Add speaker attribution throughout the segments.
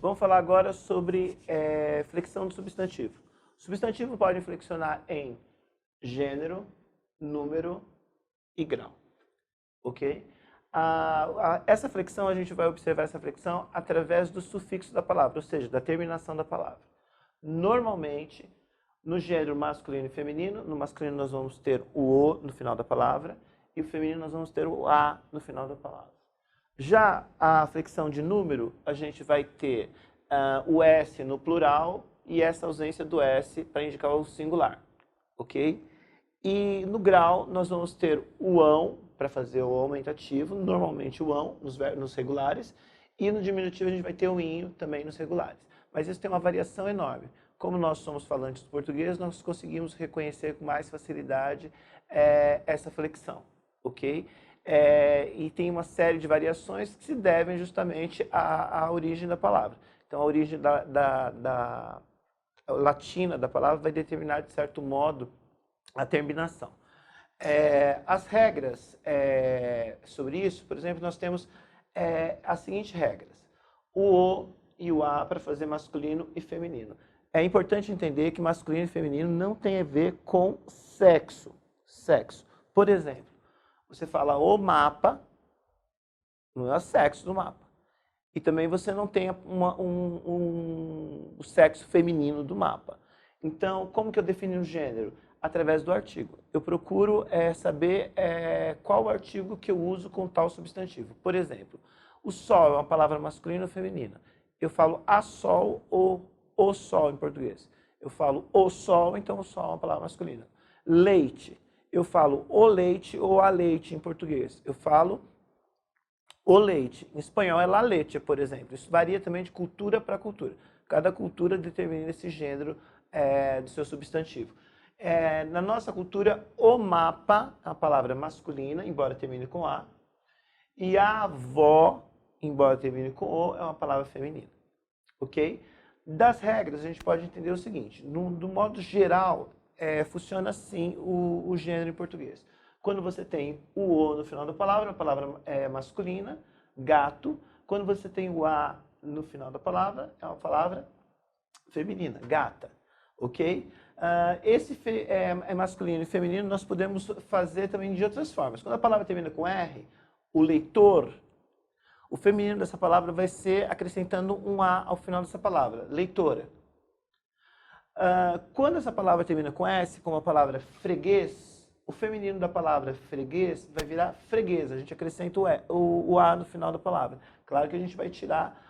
Speaker 1: Vamos falar agora sobre flexão do substantivo. O substantivo pode flexionar em gênero, número e grau, ok? Essa flexão, a gente vai observar essa flexão através do sufixo da palavra, ou seja, da terminação da palavra. Normalmente, no gênero masculino e feminino, no masculino nós vamos ter o O no final da palavra e no feminino nós vamos ter o A no final da palavra. Já a flexão de número, a gente vai ter o S no plural e essa ausência do S para indicar o singular, ok? E no grau, nós vamos ter o ão, para fazer o aumentativo, normalmente o ão, nos regulares, e no diminutivo a gente vai ter o inho também nos regulares. Mas isso tem uma variação enorme. Como nós somos falantes do português, nós conseguimos reconhecer com mais facilidade essa flexão, ok? E tem uma série de variações que se devem justamente à origem da palavra. Então, a origem da latina da palavra vai determinar, de certo modo, a terminação. As regras sobre isso, por exemplo, nós temos as seguintes regras. O O e o A para fazer masculino e feminino. É importante entender que masculino e feminino não tem a ver com sexo. Por exemplo, você fala o mapa, não é o sexo do mapa. E também você não tem o sexo feminino do mapa. Então, como que eu defino o gênero? Através do artigo. Eu procuro saber qual o artigo que eu uso com tal substantivo. Por exemplo, o sol é uma palavra masculina ou feminina. Eu falo a sol ou o sol em português. Eu falo o sol, então o sol é uma palavra masculina. Leite. Eu falo o leite ou a leite em português. Eu falo o leite. Em espanhol é la leche, por exemplo. Isso varia também de cultura para cultura. Cada cultura determina esse gênero do seu substantivo. Na nossa cultura, o mapa é uma palavra masculina, embora termine com A. E a avó, embora termine com O, é uma palavra feminina. Ok? Das regras, a gente pode entender o seguinte. Do modo geral, funciona assim o gênero em português. Quando você tem o O no final da palavra, a palavra é masculina, gato. Quando você tem o A no final da palavra, é uma palavra feminina, gata. Ok? Esse masculino e feminino nós podemos fazer também de outras formas. Quando a palavra termina com R, o leitor, o feminino dessa palavra vai ser acrescentando um A ao final dessa palavra, leitora. Quando essa palavra termina com S, como a palavra freguês, o feminino da palavra freguês vai virar freguesa. A gente acrescenta o A no final da palavra. Claro que a gente vai tirar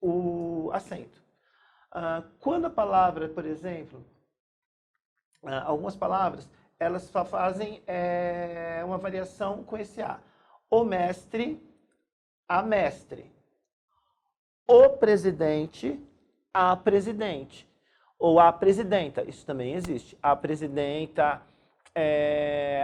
Speaker 1: o acento. Quando a palavra, por exemplo, algumas palavras, elas fazem uma variação com esse A. O mestre, a mestre. O presidente, a presidente. Ou a presidenta, isso também existe. A presidenta,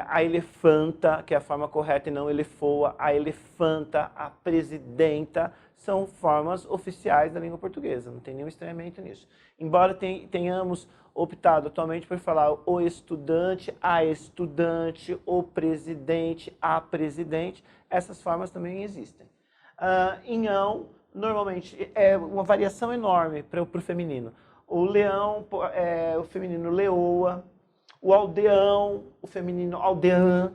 Speaker 1: a elefanta, que é a forma correta e não elefoa, a elefanta, a presidenta, são formas oficiais da língua portuguesa, não tem nenhum estranhamento nisso. Embora tenhamos optado atualmente por falar o estudante, a estudante, o presidente, a presidente, essas formas também existem. Em ão, normalmente, é uma variação enorme para o feminino. O leão, o feminino leoa, o aldeão, o feminino aldeã,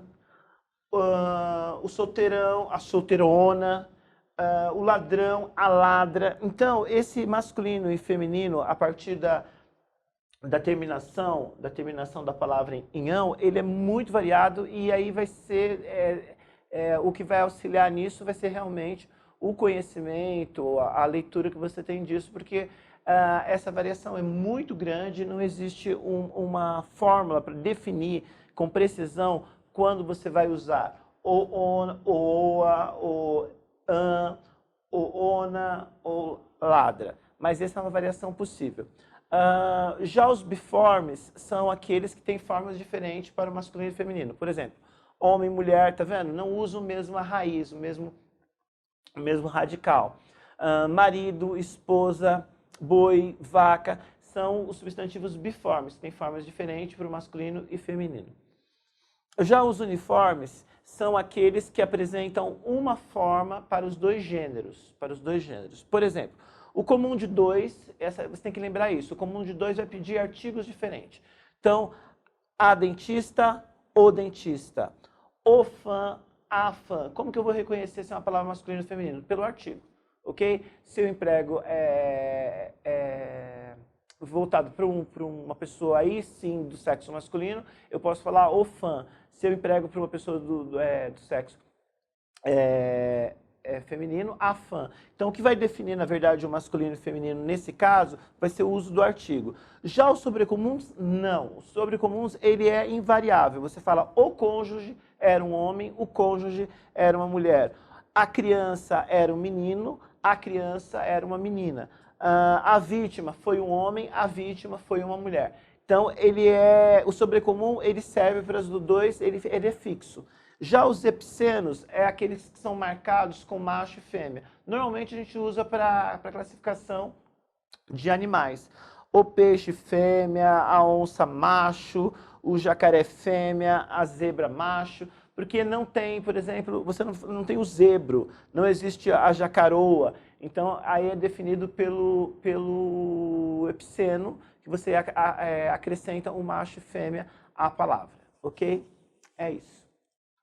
Speaker 1: o solteirão, a solteirona, o ladrão, a ladra. Então, esse masculino e feminino, a partir da terminação da palavra em ão, ele é muito variado e aí vai ser, o que vai auxiliar nisso vai ser realmente o conhecimento, a leitura que você tem disso, porque essa variação é muito grande, não existe uma fórmula para definir com precisão quando você vai usar o on, o oa, o an, o ona, o ladra. Mas essa é uma variação possível. Já os biformes são aqueles que têm formas diferentes para o masculino e feminino. Por exemplo, homem e mulher, tá vendo? Não usam a mesma raiz, o mesmo radical. Marido, esposa, boi, vaca, são os substantivos biformes, que têm formas diferentes para o masculino e feminino. Já os uniformes são aqueles que apresentam uma forma para os dois gêneros. Por exemplo, o comum de dois, você tem que lembrar isso, o comum de dois vai pedir artigos diferentes. Então, a dentista, o dentista, o fã, a fã. Como que eu vou reconhecer se é uma palavra masculina ou feminina? Pelo artigo, ok? Se eu emprego voltado para uma pessoa aí sim do sexo masculino, eu posso falar o fã. Se eu emprego para uma pessoa do sexo feminino, a fã. Então, o que vai definir, na verdade, o masculino e o feminino nesse caso vai ser o uso do artigo. Já os sobrecomuns, não. Os sobrecomuns, ele é invariável. Você fala o cônjuge era um homem, o cônjuge era uma mulher. A criança era um menino, a criança era uma menina. A vítima foi um homem, a vítima foi uma mulher. Então, o sobrecomum, ele serve para os dois, ele é fixo. Já os epicenos é aqueles que são marcados com macho e fêmea. Normalmente a gente usa para classificação de animais. O peixe fêmea, a onça macho, o jacaré fêmea, a zebra macho, porque não tem, por exemplo, você não tem o zebro, não existe a jacaroa. Então, aí é definido pelo epiceno, que você acrescenta um macho e fêmea à palavra, ok? É isso.